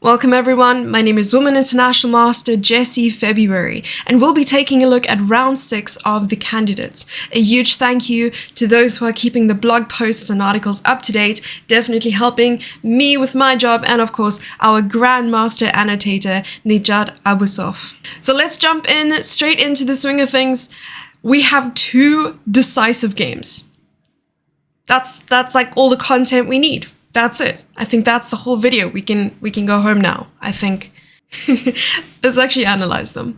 Welcome everyone, my name is Women International Master Jessie February, and we'll be taking a look at round 6 of the candidates. A huge thank you to those who are keeping the blog posts and articles up to date, definitely helping me with my job, and of course our Grandmaster Annotator Nijat Abasov. So let's jump in straight into the swing of things. We have 2 decisive games. That's like all the content we need. That's it. I think that's the whole video. We can go home now, I think. Let's actually analyze them.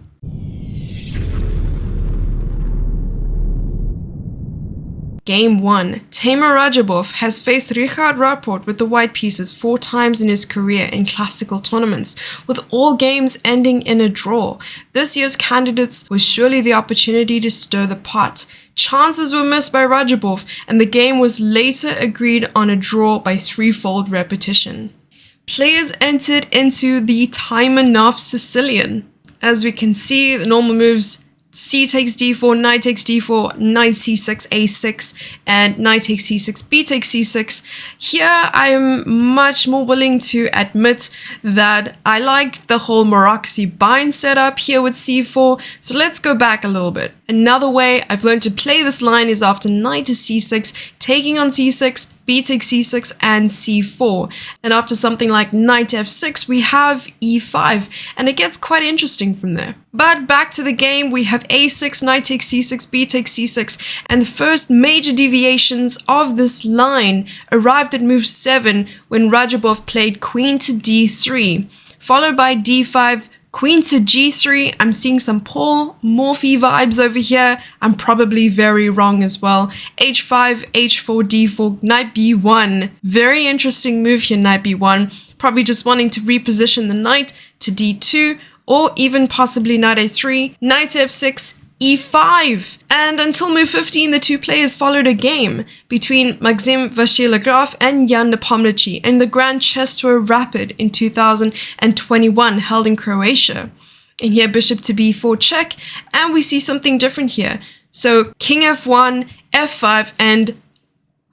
Game 1. Timur Rajabov has faced Richard Rapport with the white pieces 4 times in his career in classical tournaments, with all games ending in a draw. This year's candidates was surely the opportunity to stir the pot. Chances were missed by Rajabov, and the game was later agreed on a draw by 3-fold repetition. Players entered into the time enough Sicilian. As we can see, the normal moves: c takes d4, knight takes d4, knight c6, a6, and knight takes c6, b takes c6. Here, I am much more willing to admit that I like the whole Marocci bind setup here with c4, so let's go back a little bit. Another way I've learned to play this line is after knight to c6, taking on c6, b takes c6, and c4. And after something like knight to f6, we have e5, and it gets quite interesting from there. But back to the game, we have a6, knight takes c6, b takes c6, and the first major deviations of this line arrived at move 7 when Rajabov played queen to d3, followed by d5, queen to g3. I'm seeing some Paul Morphy vibes over here. I'm probably very wrong as well. h5, h4, d4, knight b1. Very interesting move here, knight b1. Probably just wanting to reposition the knight to d2, or even possibly knight a3, knight to f6, e5. And until move 15, the 2 players followed a game between Maxim Vachier-Lagrave and Jan Nepomniachtchi in the Grand Chess Tour Rapport in 2021, held in Croatia. And here bishop to b4 check, and we see something different here. So king f1, f5, and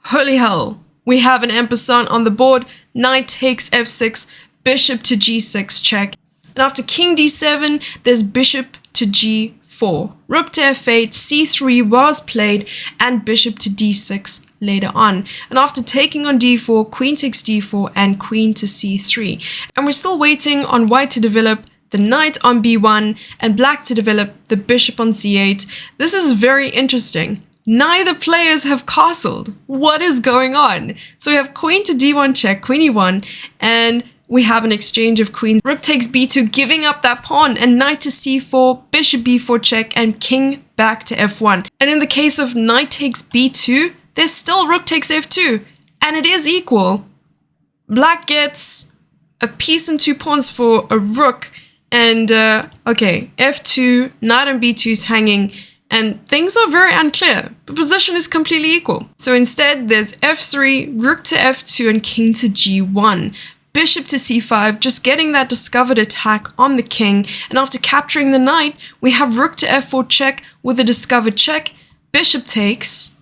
holy hell, we have an en passant on the board. Knight takes f6, bishop to g6 check. And after king d7, there's bishop to g4. Rook to f8, c3 was played, and bishop to d6 later on. And after taking on d4, queen takes d4, and queen to c3. And we're still waiting on white to develop the knight on b1, and black to develop the bishop on c8. This is very interesting. Neither players have castled. What is going on? So we have queen to d1 check, queen e1, and we have an exchange of queens. Rook takes b2, giving up that pawn, and knight to c4, bishop b4 check, and king back to f1. And in the case of knight takes b2, there's still rook takes f2, and it is equal. Black gets a piece and 2 pawns for a rook, and okay, f2, knight on b2 is hanging, and things are very unclear. The position is completely equal. So instead, there's f3, rook to f2, and king to g1. Bishop to c5, just getting that discovered attack on the king, and after capturing the knight, we have rook to f4 check with a discovered check, bishop takes.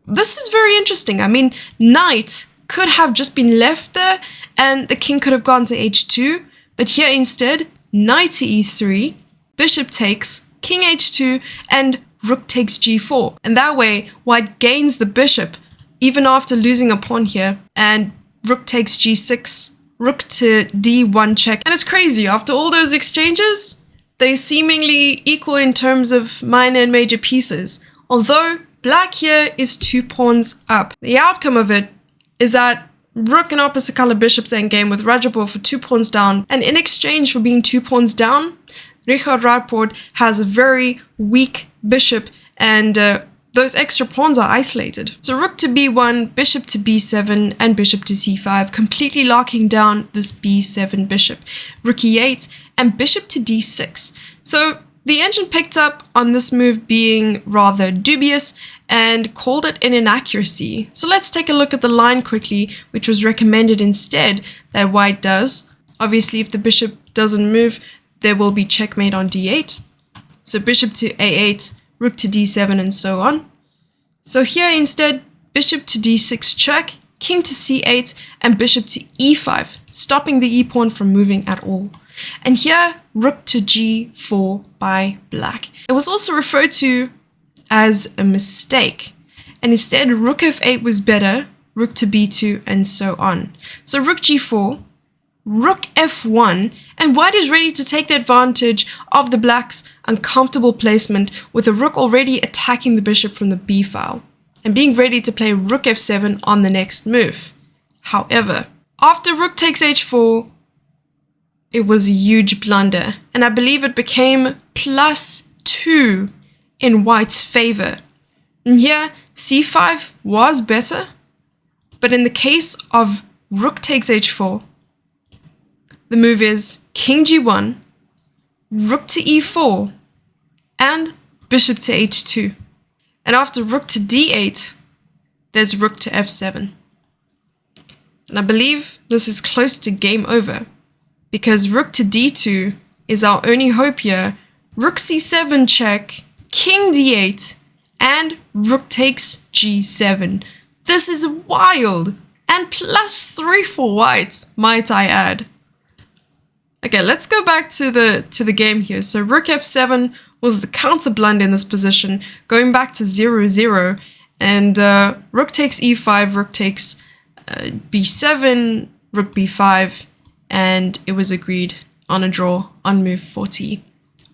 This is very interesting. I mean, knight could have just been left there, and the king could have gone to h2, but here instead, knight to e3, bishop takes, king h2, and rook takes g4. And that way, white gains the bishop, even after losing a pawn here, and rook takes g6, rook to d1 check. And it's crazy, after all those exchanges, they seemingly equal in terms of minor and major pieces. Although black here is 2 pawns up. The outcome of it is that rook and opposite color bishops endgame with Rajabov for 2 pawns down. And in exchange for being 2 pawns down, Richard Rapport has a very weak bishop, and those extra pawns are isolated. So rook to b1, bishop to b7, and bishop to c5, completely locking down this b7 bishop. Rook e8, and bishop to d6. So the engine picked up on this move being rather dubious and called it an inaccuracy. So let's take a look at the line quickly, which was recommended instead that white does. Obviously, if the bishop doesn't move, there will be checkmate on d8. So bishop to a8, rook to d7, and so on. So here instead, bishop to d6 check, king to c8, and bishop to e5, stopping the e-pawn from moving at all. And here, rook to g4 by black. It was also referred to as a mistake, and instead rook f8 was better, rook to b2, and so on. So rook g4, rook f1, and white is ready to take the advantage of the black's uncomfortable placement with the rook already attacking the bishop from the b file, and being ready to play rook f7 on the next move. However, after rook takes h4, it was a huge blunder, and I believe it became +2 in white's favor. And here, c5 was better, but in the case of rook takes h4, the move is king g1, rook to e4, and bishop to h2. And after rook to d8, there's rook to f7. And I believe this is close to game over, because rook to d2 is our only hope here. Rook c7 check, king d8, and rook takes g7. This is wild, and +3 for white, might I add. Okay, let's go back to the game here. So rook f7 was the counter blunder in this position, going back to 0-0, and rook takes e5, rook takes b7, rook b5, and it was agreed on a draw on move 40.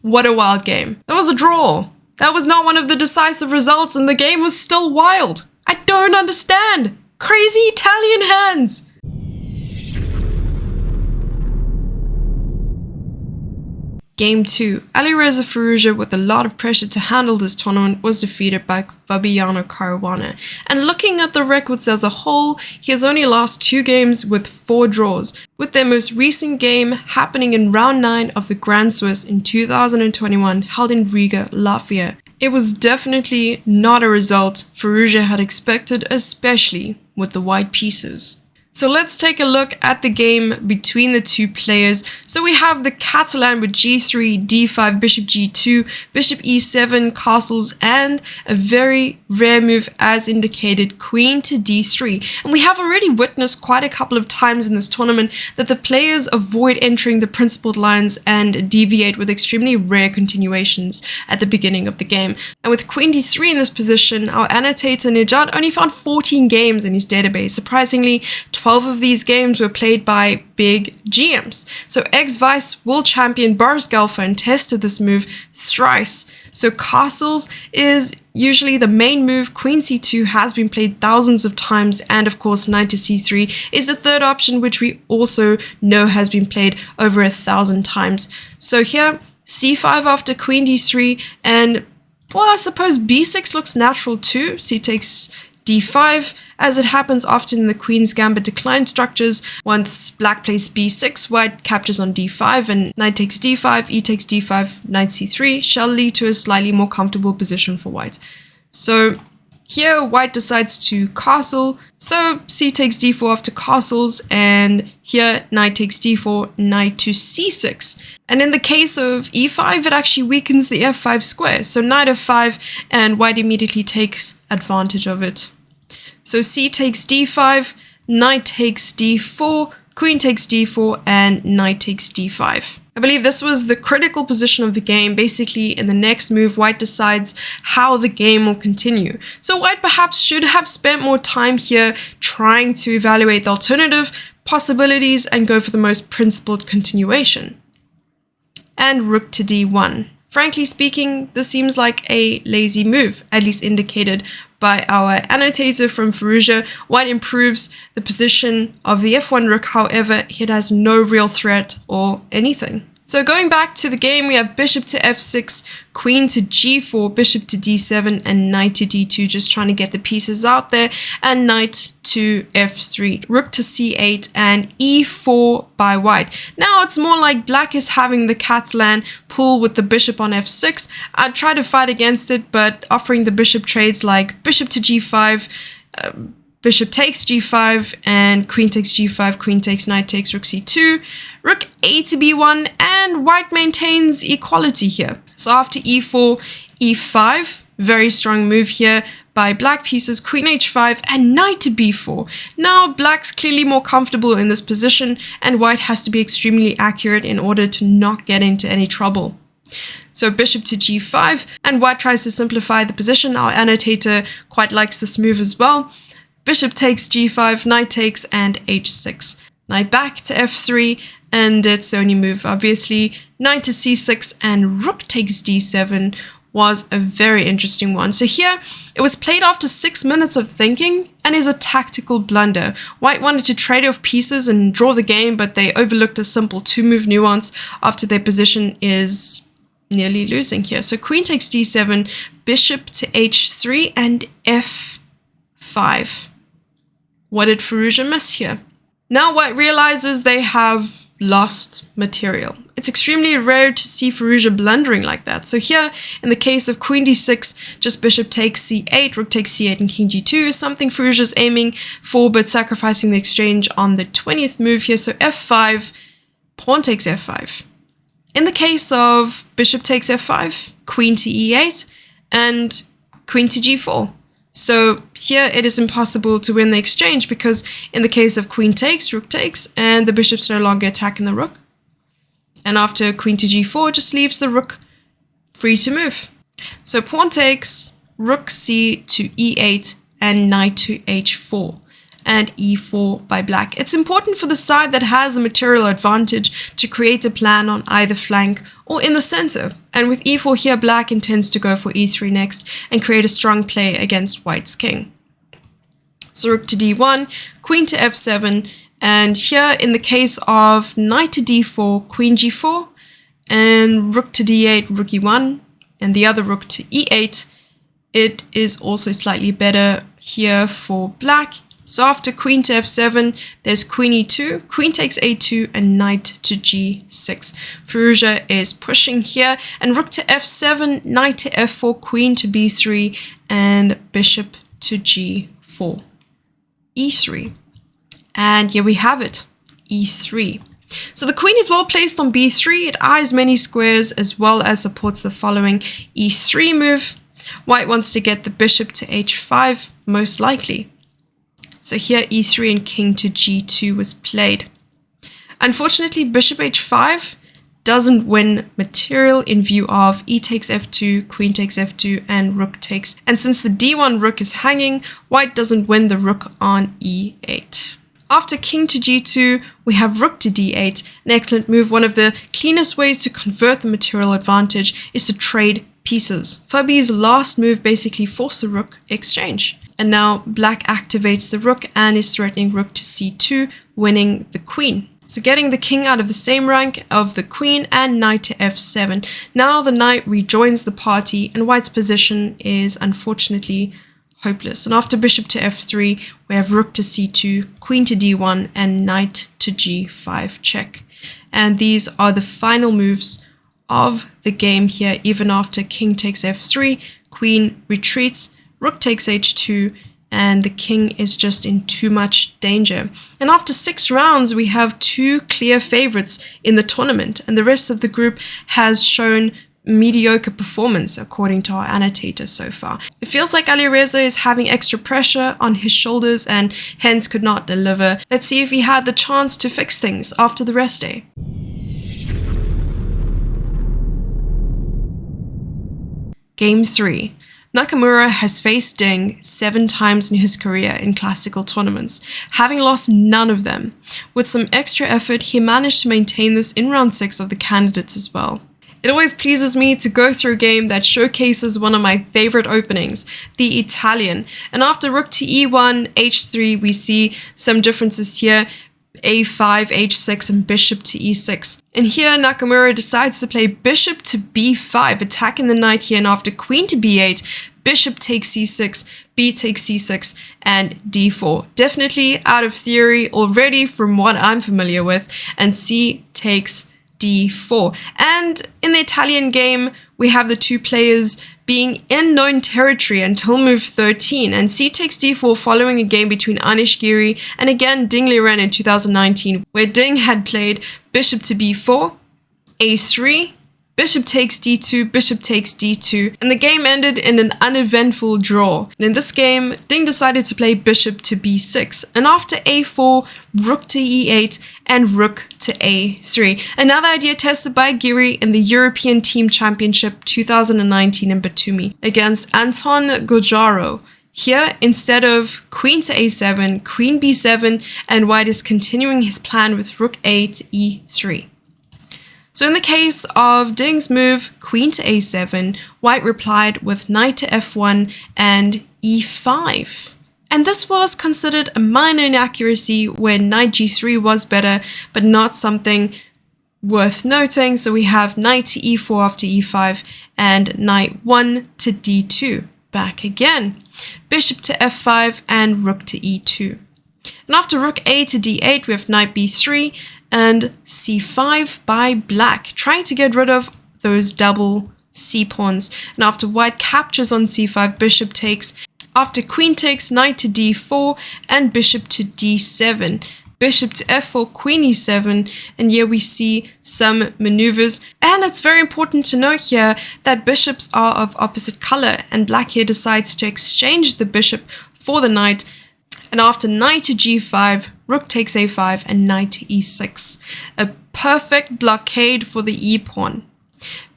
What a wild game. That was a draw. That was not one of the decisive results, and the game was still wild. I don't understand. Crazy Italian hands. Game 2, Alireza Firouzja, with a lot of pressure to handle this tournament, was defeated by Fabiano Caruana. And looking at the records as a whole, he has only lost 2 games with 4 draws, with their most recent game happening in round 9 of the Grand Swiss in 2021, held in Riga, Latvia. It was definitely not a result Firouzja had expected, especially with the white pieces. So let's take a look at the game between the two players. So we have the Catalan with g3, d5, bishop g2, bishop e7, castles, and a very rare move as indicated, queen to d3. And we have already witnessed quite a couple of times in this tournament that the players avoid entering the principled lines and deviate with extremely rare continuations at the beginning of the game. And with queen d3 in this position, our annotator Nijat only found 14 games in his database. Surprisingly, 12 of these games were played by big GMs. So ex-vice world champion Boris Gelfand tested this move thrice. So castles is usually the main move. Queen c2 has been played thousands of times, and of course knight to c3 is the third option, which we also know has been played over 1,000 times. So here, c5 after queen d3, and well, I suppose b6 looks natural too. C takes d5, as it happens often in the Queen's Gambit decline structures. Once black plays b6, white captures on d5, and knight takes d5, e takes d5, knight c3 shall lead to a slightly more comfortable position for white. So here white decides to castle, so c takes d4 after castles, and here knight takes d4, knight to c6. And in the case of e5, it actually weakens the f5 square, so knight f5, and white immediately takes advantage of it. So c takes d5, knight takes d4, queen takes d4, and knight takes d5. I believe this was the critical position of the game. Basically, in the next move, white decides how the game will continue. So white perhaps should have spent more time here trying to evaluate the alternative possibilities and go for the most principled continuation. And rook to d1. Frankly speaking, this seems like a lazy move, at least indicated by our annotator from Firouzja. White improves the position of the f1 rook, however, it has no real threat or anything. So going back to the game, we have bishop to f6, queen to g4, bishop to d7, and knight to d2, just trying to get the pieces out there, and knight to f3, rook to c8, and e4 by white. Now it's more like black is having the Catalan pull with the bishop on f6. I'd try to fight against it, but offering the bishop trades like bishop to g5, bishop takes g5, and queen takes g5, queen takes, knight takes, rook c2, rook a to b1, and white maintains equality here. So after e4, e5, very strong move here, by black pieces, queen h5 and knight to b4. Now black's clearly more comfortable in this position and white has to be extremely accurate in order to not get into any trouble. So bishop to g5, and white tries to simplify the position. Our annotator quite likes this move as well. Bishop takes g5, knight takes, and h6. Knight back to f3, and its only move, obviously. Knight to c6, and rook takes d7 was a very interesting one. So here, it was played after 6 minutes of thinking, and is a tactical blunder. White wanted to trade off pieces and draw the game, but they overlooked a simple 2-move nuance after their position is nearly losing here. So queen takes d7, bishop to h3, and f5. What did Firouzja miss here? Now white realizes they have lost material. It's extremely rare to see Firouzja blundering like that. So here, in the case of queen d6, just bishop takes c8, rook takes c8, and king g2 is something Firouzja's aiming for, but sacrificing the exchange on the 20th move here. So f5, pawn takes f5. In the case of bishop takes f5, queen to e8, and queen to g4. So here it is impossible to win the exchange because in the case of queen takes, rook takes, and the bishop's no longer attacking the rook. And after queen to g4, just leaves the rook free to move. So pawn takes, rook c to e8, and knight to h4. And e4 by black. It's important for the side that has the material advantage to create a plan on either flank or in the center. And with e4 here, black intends to go for e3 next and create a strong play against white's king. So rook to d1, queen to f7, and here in the case of knight to d4, queen g4, and rook to d8, rook e1, and the other rook to e8, it is also slightly better here for black. So after queen to f7, there's queen e2, queen takes a2, and knight to g6. Firouzja is pushing here, and rook to f7, knight to f4, queen to b3, and bishop to g4. e3. And here we have it, e3. So the queen is well placed on b3. It eyes many squares as well as supports the following e3 move. White wants to get the bishop to h5, most likely. So here e3 and king to g2 was played. Unfortunately, bishop h5 doesn't win material in view of e takes f2, queen takes f2, and rook takes. And since the d1 rook is hanging, white doesn't win the rook on e8. After king to g2, we have rook to d8, an excellent move. One of the cleanest ways to convert the material advantage is to trade pieces. Fabi's last move basically forced the rook exchange. And now black activates the rook and is threatening rook to c2, winning the queen. So getting the king out of the same rank of the queen, and knight to f7. Now the knight rejoins the party and white's position is unfortunately hopeless. And after bishop to f3, we have rook to c2, queen to d1, and knight to g5 check. And these are the final moves of the game here. Even after king takes f3, queen retreats, rook takes h2, and the king is just in too much danger. And after 6 rounds, we have 2 clear favorites in the tournament, and the rest of the group has shown mediocre performance according to our annotator so far. It feels like Alireza is having extra pressure on his shoulders and hence could not deliver. Let's see if he had the chance to fix things after the rest day. Game 3. Nakamura has faced Ding 7 times in his career in classical tournaments, having lost none of them. With some extra effort, he managed to maintain this in round 6 of the candidates as well. It always pleases me to go through a game that showcases one of my favorite openings, the Italian. And after rook to e1, h3, we see some differences here. a5, h6, and bishop to e6. And here Nakamura decides to play bishop to b5, attacking the knight here, and after queen to b8, bishop takes c6, b takes c6, and d4. Definitely out of theory already from what I'm familiar with, and c takes d4. And in the Italian game, we have the 2 players being in known territory until move 13, and c takes d4 following a game between Anish Giri and again Ding Liren in 2019, where Ding had played bishop to b4, a3, Bishop takes d2, bishop takes d2, and the game ended in an uneventful draw. And in this game, Ding decided to play bishop to b6, and after a4, rook to e8, and rook to a3. Another idea tested by Giri in the European Team Championship 2019 in Batumi against Anton Gojaro. Here, instead of queen to a7, queen b7, and white is continuing his plan with rook a to e3. So in the case of Ding's move, queen to a7, white replied with knight to f1 and e5. And this was considered a minor inaccuracy where knight g3 was better, but not something worth noting. So we have knight to e4 after e5 and knight 1 to d2. Back again. Bishop to f5 and rook to e2. And after rook a to d8, we have knight b3 and c5 by black, trying to get rid of those double c pawns. And after white captures on c5, bishop takes. After queen takes, knight to d4 and bishop to d7. Bishop to f4, queen e7, and here we see some maneuvers. And it's very important to note here that bishops are of opposite color, and black here decides to exchange the bishop for the knight. And after knight to g5, rook takes a5 and knight to e6. A perfect blockade for the e-pawn.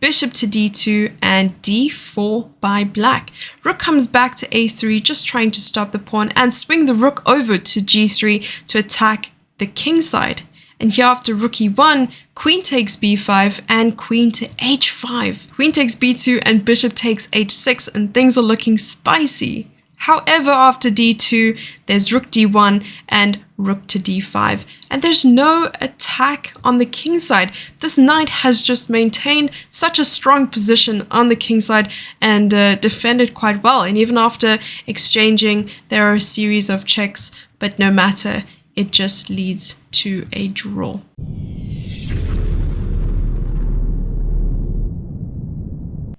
Bishop to d2 and d4 by black. Rook comes back to a3, just trying to stop the pawn and swing the rook over to g3 to attack the king side. And here after rook e1, queen takes b5 and queen to h5. Queen takes b2 and bishop takes h6, and things are looking spicy. However, after d2, there's rook d1 and rook to d5, and there's no attack on the king side. This knight has just maintained such a strong position on the king side and defended quite well. And even after exchanging, there are a series of checks, but no matter, it just leads to a draw.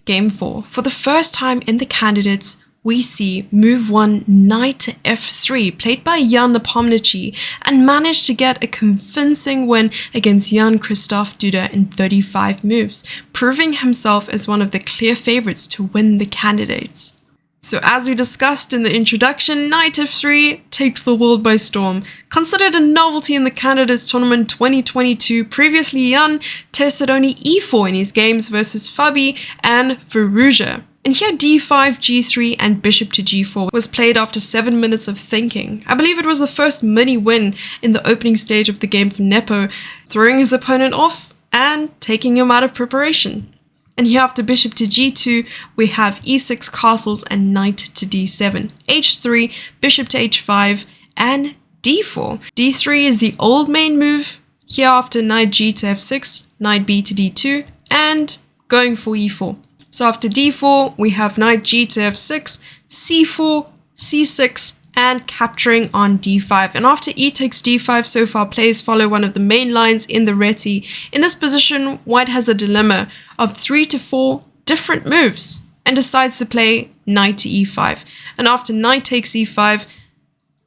Game 4. For the first time in the candidates, we see move 1 knight to f3 played by Jan Nepomniachtchi and managed to get a convincing win against Jan Christoph Duda in 35 moves, proving himself as one of the clear favorites to win the candidates. So as we discussed in the introduction, knight f3 takes the world by storm. Considered a novelty in the Candidates Tournament 2022, previously Jan tested only e4 in his games versus Fabi and Firouzja. And here d5, g3 and bishop to g4 was played after 7 minutes of thinking. I believe it was the first mini win in the opening stage of the game for Nepo, throwing his opponent off and taking him out of preparation. And here after bishop to g2, we have e6 castles and knight to d7, h3, bishop to h5, and d4. d3 is the old main move. Here after knight g to f6, knight b to d2, and going for e4. So after d4, we have knight g to f6, c4, c6, and capturing on d5. And after e takes d5, so far players follow one of the main lines in the reti. In this position, white has a dilemma of 3 to 4 different moves and decides to play knight to e5. And after knight takes e5,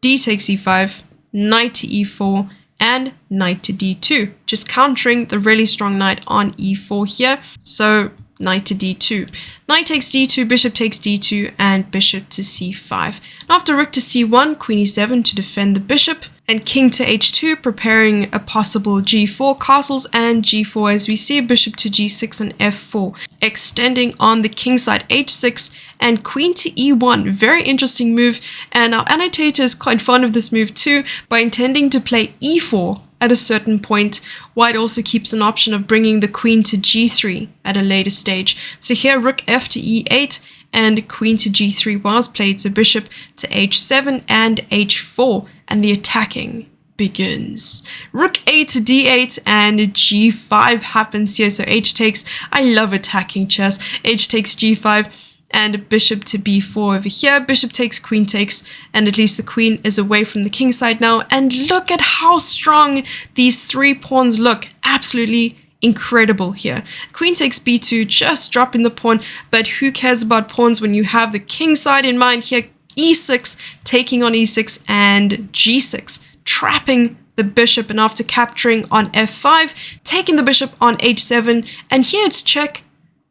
d takes e5, knight to e4, and knight to d2, just countering the really strong knight on e4 here. So knight to d2. Knight takes d2, bishop takes d2, and bishop to c5. And after rook to c1, queen e7 to defend the bishop, and king to h2, preparing a possible g4 castles, and g4 as we see bishop to g6 and f4. Extending on the king side, h6, and queen to e1. Very interesting move, and our annotator is quite fond of this move too, by intending to play e4 at a certain point. White also keeps an option of bringing the queen to g3 at a later stage. So here rook f to e8 and queen to g3 was played, so bishop to h7 and h4, and the attacking begins. Rook a to d8 and g5 happens here, so h takes. I love attacking chess. H takes g5 and bishop to b4 over here. Bishop takes, queen takes, and at least the queen is away from the king side now. And look at how strong these 3 pawns look. Absolutely incredible here. Queen takes b2, just dropping the pawn, but who cares about pawns when you have the king side in mind here. E6 taking on e6 and g6, trapping the bishop, and after capturing on f5, taking the bishop on h7, and here it's check.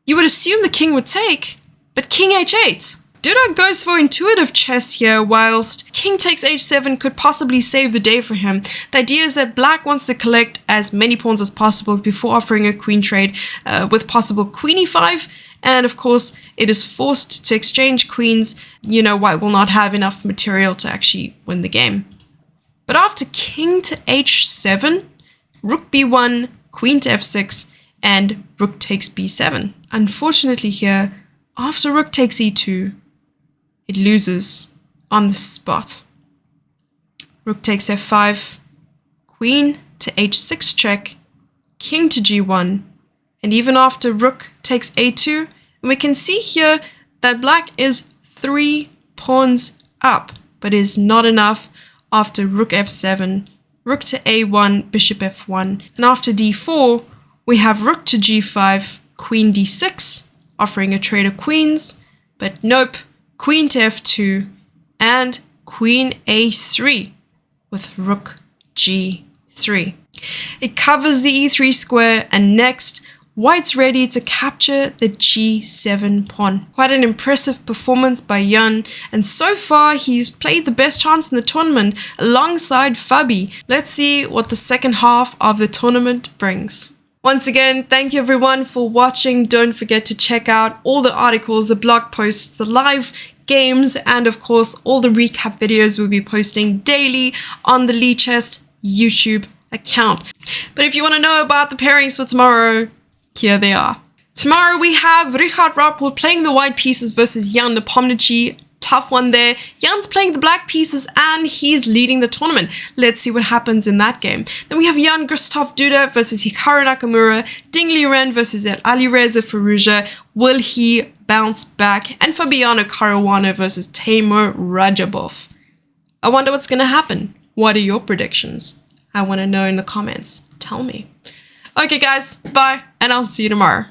You would assume the king would take, but king h8. Duda goes for intuitive chess here, whilst king takes h7 could possibly save the day for him. The idea is that black wants to collect as many pawns as possible before offering a queen trade with possible queen e5, and of course it is forced to exchange queens. You know, white will not have enough material to actually win the game. But after king to h7, rook b1, queen to f6, and rook takes b7. Unfortunately here, after rook takes e2, it loses on the spot. Rook takes f5, queen to h6 check, king to g1, and even after rook takes a2, we can see here that black is 3 pawns up, but is not enough after rook f7, rook to a1, bishop f1, and after d4, we have rook to g5, queen d6, offering a trade of queens, but nope, queen to f2, and queen a3 with rook g3. It covers the e3 square, and next, white's ready to capture the g7 pawn. Quite an impressive performance by Jan, and so far he's played the best chance in the tournament alongside Fabi. Let's see what the second half of the tournament brings. Once again, thank you everyone for watching. Don't forget to check out all the articles, the blog posts, the live games, and of course all the recap videos we'll be posting daily on the Lichess YouTube account. But if you want to know about the pairings for tomorrow, here they are. Tomorrow we have Richard Rapport playing the white pieces versus Jan Nepomniachtchi. Tough one there. Jan's playing the black pieces and he's leading the tournament. Let's see what happens in that game. Then we have Jan Gustav Duda versus Hikaru Nakamura. Ding Liren versus Alireza Firouzja. Will he bounce back? And Fabiano Caruana versus Timur Rajabov. I wonder what's going to happen. What are your predictions? I want to know in the comments. Tell me. Okay guys, bye, and I'll see you tomorrow.